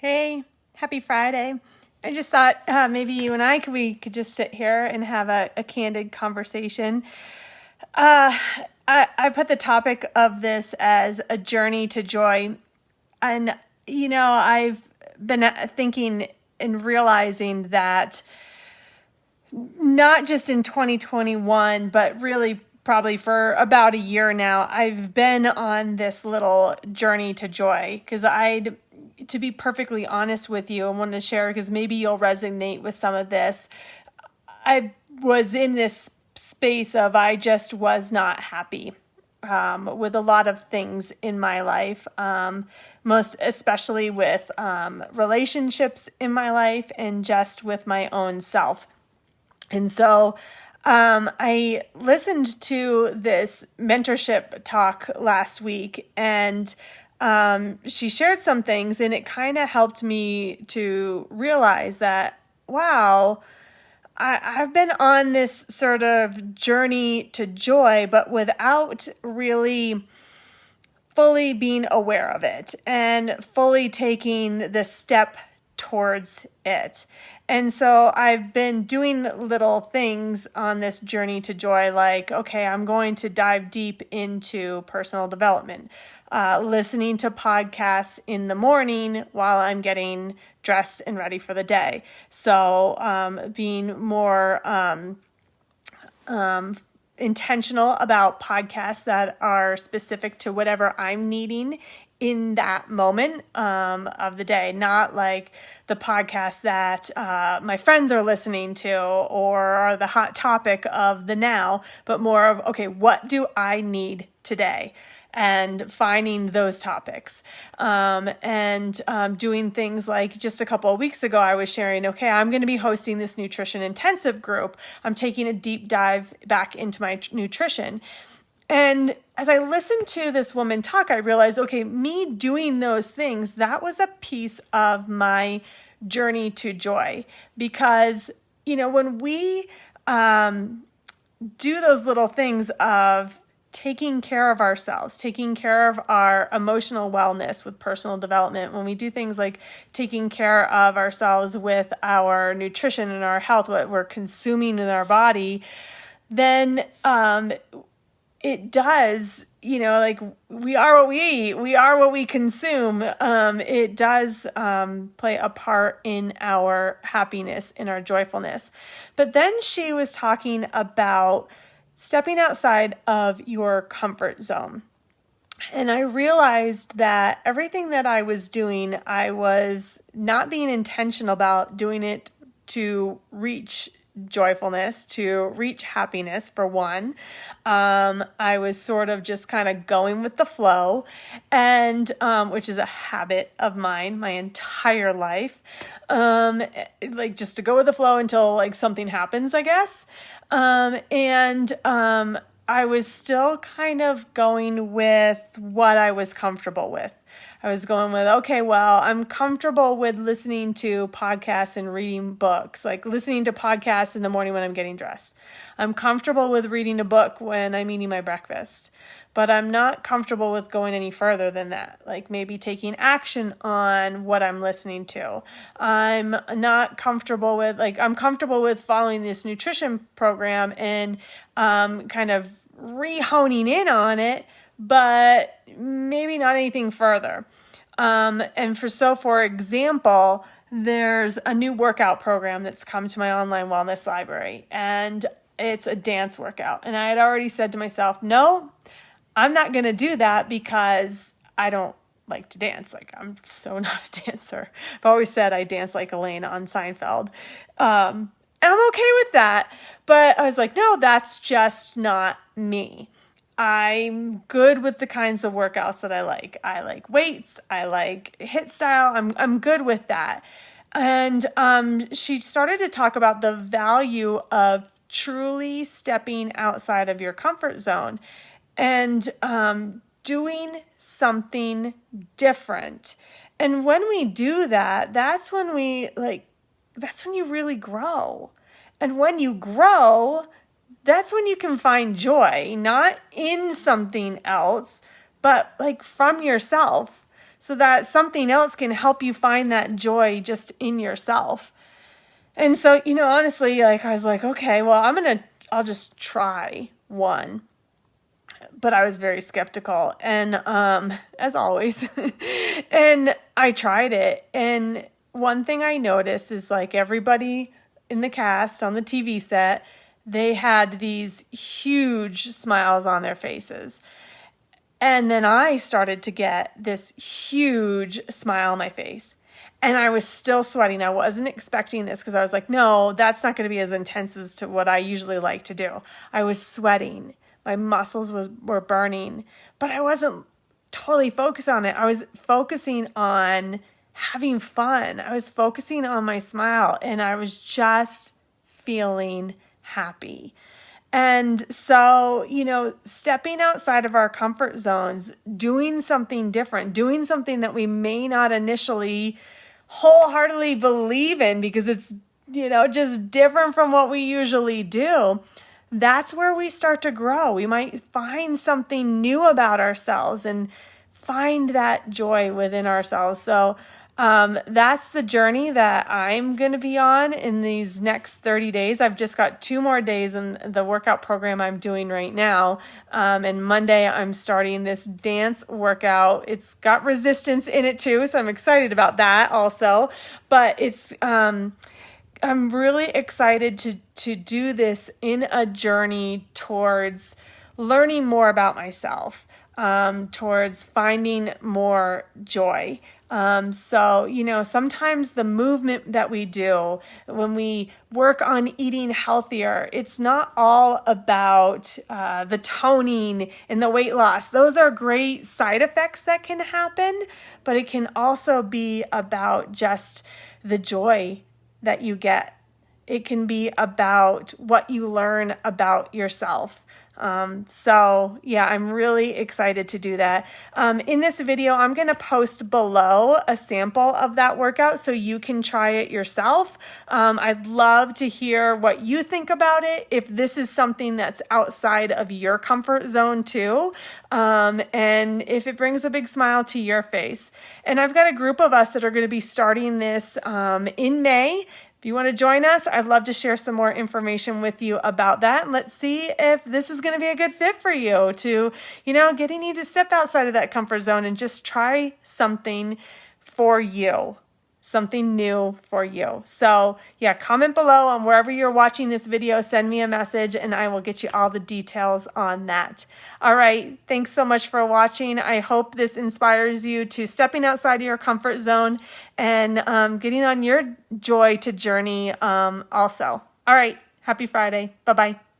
Hey, happy Friday. I just thought maybe you and we could just sit here and have a candid conversation. I put the topic of this as a journey to joy. And, I've been thinking and realizing that not just in 2021, but really probably for about a year now, I've been on this little journey to joy because to be perfectly honest with you, I wanted to share because maybe you'll resonate with some of this. I was in this space of I just was not happy with a lot of things in my life, most especially with relationships in my life and just with my own self. And so I listened to this mentorship talk last week, and she shared some things, and it kind of helped me to realize that, wow, I've been on this sort of journey to joy, but without really fully being aware of it and fully taking the step towards it. And so I've been doing little things on this journey to joy, like, okay, I'm going to dive deep into personal development, listening to podcasts in the morning while I'm getting dressed and ready for the day. So being more intentional about podcasts that are specific to whatever I'm needing in that moment of the day, not like the podcast that my friends are listening to or are the hot topic of the now, but more of, okay, what do I need today? And finding those topics and doing things like just a couple of weeks ago, I was sharing, okay, I'm going to be hosting this nutrition intensive group. I'm taking a deep dive back into my nutrition. And as I listened to this woman talk, I realized, okay, me doing those things, that was a piece of my journey to joy. Because, when we do those little things of taking care of ourselves, taking care of our emotional wellness with personal development, when we do things like taking care of ourselves with our nutrition and our health, what we're consuming in our body, then it does, like we are what we eat, we are what we consume. It does play a part in our happiness, in our joyfulness. But then she was talking about stepping outside of your comfort zone. And I realized that everything that I was doing, I was not being intentional about doing it to reach joyfulness, to reach happiness, for one. I was sort of just kind of going with the flow, and which is a habit of mine my entire life. Like just to go with the flow until like something happens, I guess. I was still kind of going with what I was comfortable with. I was going with, okay, well, I'm comfortable with listening to podcasts and reading books, like listening to podcasts in the morning when I'm getting dressed. I'm comfortable with reading a book when I'm eating my breakfast, but I'm not comfortable with going any further than that, like maybe taking action on what I'm listening to. I'm not comfortable with, I'm comfortable with following this nutrition program and kind of re-honing in on it, but maybe not anything further. For example, there's a new workout program that's come to my online wellness library, and it's a dance workout. And I had already said to myself, no, I'm not going to do that because I don't like to dance. Like, I'm so not a dancer. I've always said I dance like Elaine on Seinfeld. And I'm okay with that. But I was like, no, that's just not me. I'm good with the kinds of workouts that I like. I like weights. I like HIIT style. I'm good with that. And she started to talk about the value of truly stepping outside of your comfort zone and doing something different. And when we do that, that's when you really grow. And when you grow, that's when you can find joy, not in something else, but like from yourself. so that something else can help you find that joy just in yourself. And so, honestly, like I was like, okay, well, I'll just try one. But I was very skeptical, and as always, and I tried it. And one thing I noticed is like everybody in the cast on the TV set, they had these huge smiles on their faces. And then I started to get this huge smile on my face. And I was still sweating. I wasn't expecting this because I was like, no, that's not going to be as intense as to what I usually like to do. I was sweating. My muscles were burning. But I wasn't totally focused on it. I was focusing on having fun. I was focusing on my smile. And I was just feeling happy. And so, stepping outside of our comfort zones, doing something different, doing something that we may not initially wholeheartedly believe in because it's, just different from what we usually do, that's where we start to grow. We might find something new about ourselves and find that joy within ourselves. So, that's the journey that I'm going to be on in these next 30 days. I've just got 2 more days in the workout program I'm doing right now. And Monday I'm starting this dance workout. It's got resistance in it too, so I'm excited about that also. But I'm really excited to do this in a journey towards learning more about myself, towards finding more joy. So, sometimes the movement that we do when we work on eating healthier, it's not all about the toning and the weight loss. Those are great side effects that can happen, but it can also be about just the joy that you get. It can be about what you learn about yourself. I'm really excited to do that. In this video, I'm going to post below a sample of that workout so you can try it yourself. I'd love to hear what you think about it, if this is something that's outside of your comfort zone too, and if it brings a big smile to your face. And I've got a group of us that are going to be starting this in May. If you want to join us, I'd love to share some more information with you about that. And let's see if this is going to be a good fit for you to, getting you to step outside of that comfort zone and just try something for you, something new for you. So comment below on wherever you're watching this video, send me a message and I will get you all the details on that. All right. Thanks so much for watching. I hope this inspires you to stepping outside of your comfort zone and getting on your joy to journey also. All right. Happy Friday. Bye-bye.